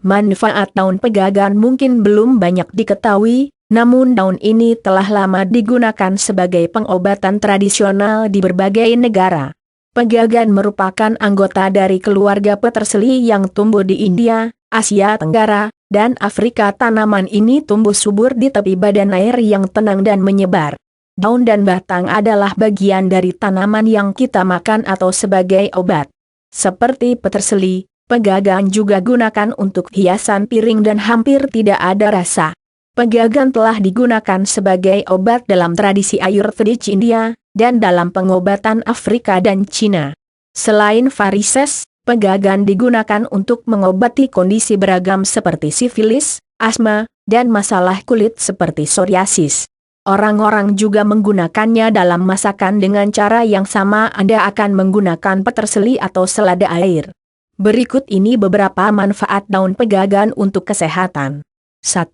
Manfaat daun pegagan mungkin belum banyak diketahui, namun daun ini telah lama digunakan sebagai pengobatan tradisional di berbagai negara. Pegagan merupakan anggota dari keluarga peterseli yang tumbuh di India, Asia Tenggara, dan Afrika. Tanaman ini tumbuh subur di tepi badan air yang tenang dan menyebar. Daun dan batang adalah bagian dari tanaman yang kita makan atau sebagai obat. Seperti peterseli, pegagan juga gunakan untuk hiasan piring dan hampir tidak ada rasa. Pegagan telah digunakan sebagai obat dalam tradisi Ayurvedic India, dan dalam pengobatan Afrika dan Cina. Selain varises, pegagan digunakan untuk mengobati kondisi beragam seperti sifilis, asma, dan masalah kulit seperti psoriasis. Orang-orang juga menggunakannya dalam masakan dengan cara yang sama. Anda akan menggunakan peterseli atau selada air. Berikut ini beberapa manfaat daun pegagan untuk kesehatan. 1.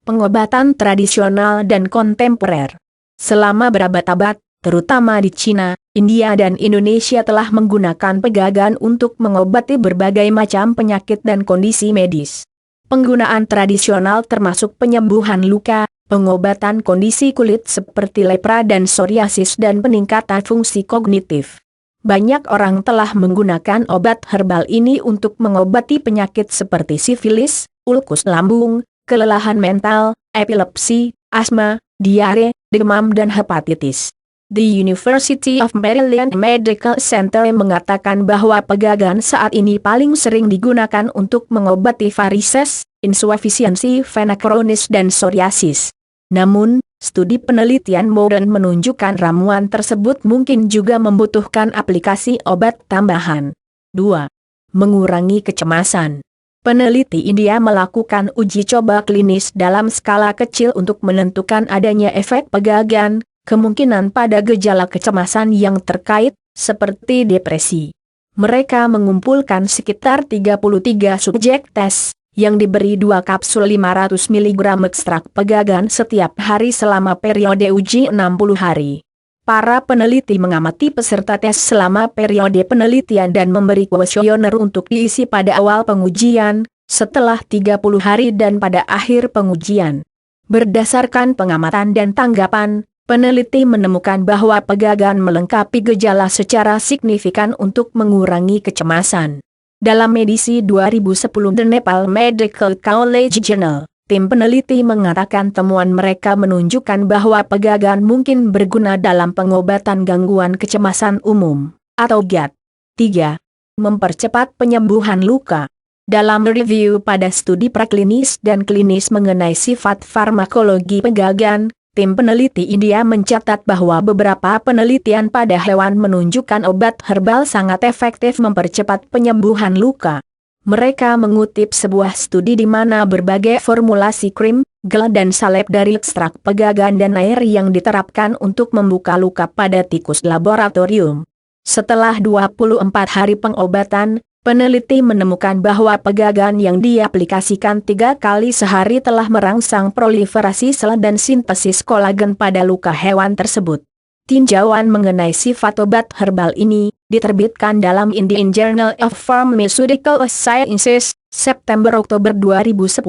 Pengobatan tradisional dan kontemporer. Selama berabad-abad, terutama di Cina, India dan Indonesia telah menggunakan pegagan untuk mengobati berbagai macam penyakit dan kondisi medis. Penggunaan tradisional termasuk penyembuhan luka, pengobatan kondisi kulit seperti lepra dan psoriasis dan peningkatan fungsi kognitif. Banyak orang telah menggunakan obat herbal ini untuk mengobati penyakit seperti sifilis, ulkus lambung, kelelahan mental, epilepsi, asma, diare, demam dan hepatitis. The University of Maryland Medical Center mengatakan bahwa pegagan saat ini paling sering digunakan untuk mengobati varises, insufisiensi vena kronis dan psoriasis. Namun, studi penelitian modern menunjukkan ramuan tersebut mungkin juga membutuhkan aplikasi obat tambahan. 2. Mengurangi kecemasan. Peneliti India melakukan uji coba klinis dalam skala kecil untuk menentukan adanya efek pegagan, kemungkinan pada gejala kecemasan yang terkait, seperti depresi. Mereka mengumpulkan sekitar 33 subjek tes, yang diberi 2 kapsul 500 mg ekstrak pegagan setiap hari selama periode uji 60 hari. Para peneliti mengamati peserta tes selama periode penelitian dan memberi kuesioner untuk diisi pada awal pengujian, setelah 30 hari dan pada akhir pengujian. Berdasarkan pengamatan dan tanggapan, peneliti menemukan bahwa pegagan melengkapi gejala secara signifikan untuk mengurangi kecemasan. Dalam Medisi 2010 The Nepal Medical College Journal, tim peneliti mengatakan temuan mereka menunjukkan bahwa pegagan mungkin berguna dalam pengobatan gangguan kecemasan umum, atau GAD. 3. Mempercepat penyembuhan luka. Dalam review pada studi praklinis dan klinis mengenai sifat farmakologi pegagan, tim peneliti India mencatat bahwa beberapa penelitian pada hewan menunjukkan obat herbal sangat efektif mempercepat penyembuhan luka. Mereka mengutip sebuah studi di mana berbagai formulasi krim, gel dan salep dari ekstrak pegagan dan air yang diterapkan untuk membuka luka pada tikus laboratorium. Setelah 24 hari pengobatan, peneliti menemukan bahwa pegagan yang diaplikasikan 3 kali sehari telah merangsang proliferasi sel dan sintesis kolagen pada luka hewan tersebut. Tinjauan mengenai sifat obat herbal ini diterbitkan dalam Indian Journal of Pharmaceutical Sciences, September-Oktober 2010.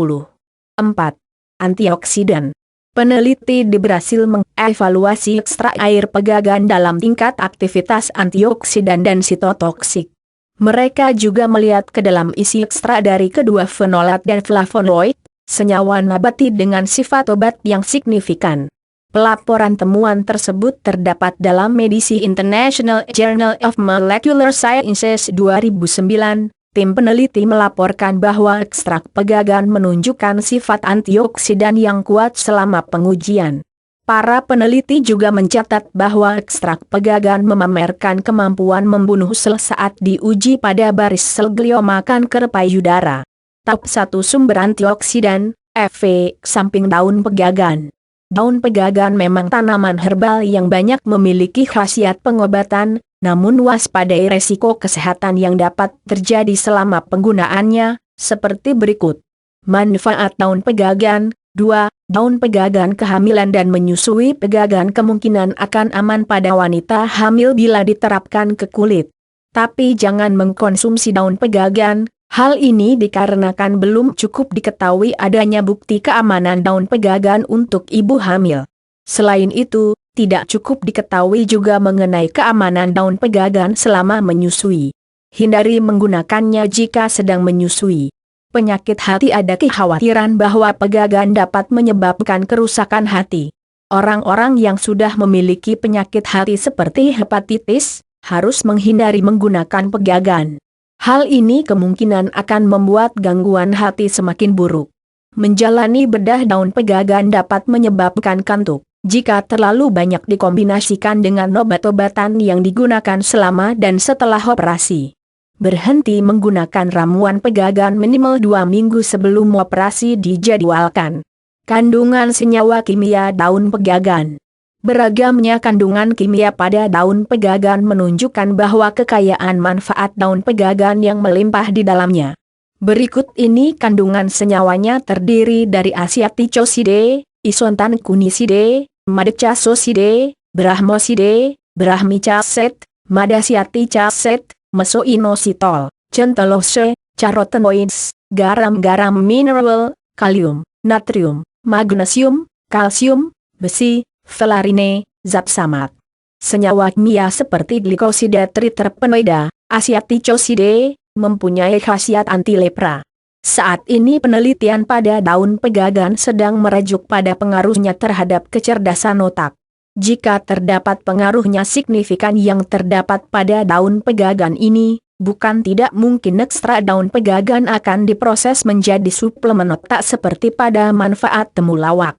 4. Antioksidan. Peneliti berhasil mengevaluasi ekstrak air pegagan dalam tingkat aktivitas antioksidan dan sitotoksik. Mereka juga melihat ke dalam isi ekstrak dari kedua fenolat dan flavonoid, senyawa nabati dengan sifat obat yang signifikan. Pelaporan temuan tersebut terdapat dalam Medisi International Journal of Molecular Sciences 2009. Tim peneliti melaporkan bahwa ekstrak pegagan menunjukkan sifat antioksidan yang kuat selama pengujian. Para peneliti juga mencatat bahwa ekstrak pegagan memamerkan kemampuan membunuh sel saat diuji pada baris sel glioma kanker payudara. Top 1 sumber antioksidan, efek samping daun pegagan. Daun pegagan memang tanaman herbal yang banyak memiliki khasiat pengobatan, namun waspadai resiko kesehatan yang dapat terjadi selama penggunaannya, seperti berikut. Manfaat daun pegagan. 2. Daun pegagan kehamilan dan menyusui. Pegagan kemungkinan akan aman pada wanita hamil bila diterapkan ke kulit. Tapi jangan mengkonsumsi daun pegagan, Hal ini dikarenakan belum cukup diketahui adanya bukti keamanan daun pegagan untuk ibu hamil. Selain itu, tidak cukup diketahui juga mengenai keamanan daun pegagan selama menyusui. Hindari menggunakannya jika sedang menyusui. Penyakit hati. Ada kekhawatiran bahwa pegagan dapat menyebabkan kerusakan hati. Orang-orang yang sudah memiliki penyakit hati seperti hepatitis, harus menghindari menggunakan pegagan. Hal ini kemungkinan akan membuat gangguan hati semakin buruk. Menjalani bedah daun pegagan dapat menyebabkan kantuk, jika terlalu banyak dikombinasikan dengan obat-obatan yang digunakan selama dan setelah operasi. Berhenti menggunakan ramuan pegagan minimal 2 minggu sebelum operasi dijadwalkan. Kandungan senyawa kimia daun pegagan. Beragamnya kandungan kimia pada daun pegagan menunjukkan bahwa kekayaan manfaat daun pegagan yang melimpah di dalamnya. Berikut ini kandungan senyawanya terdiri dari Asiaticoside, Isontankuniside, Madecasoside, Brahmoside, Brahmicacet, Madasiaticacet, Mesoinositol, Centellose, carotenoids, garam-garam mineral, kalium, natrium, magnesium, kalsium, besi, felarine, zat samat. Senyawa kimia seperti glikosida triterpenoida, Asiaticoside, mempunyai khasiat anti lepra. Saat ini penelitian pada daun pegagan sedang merujuk pada pengaruhnya terhadap kecerdasan otak. Jika terdapat pengaruhnya signifikan yang terdapat pada daun pegagan ini, bukan tidak mungkin ekstra daun pegagan akan diproses menjadi suplemen otak seperti pada manfaat temulawak.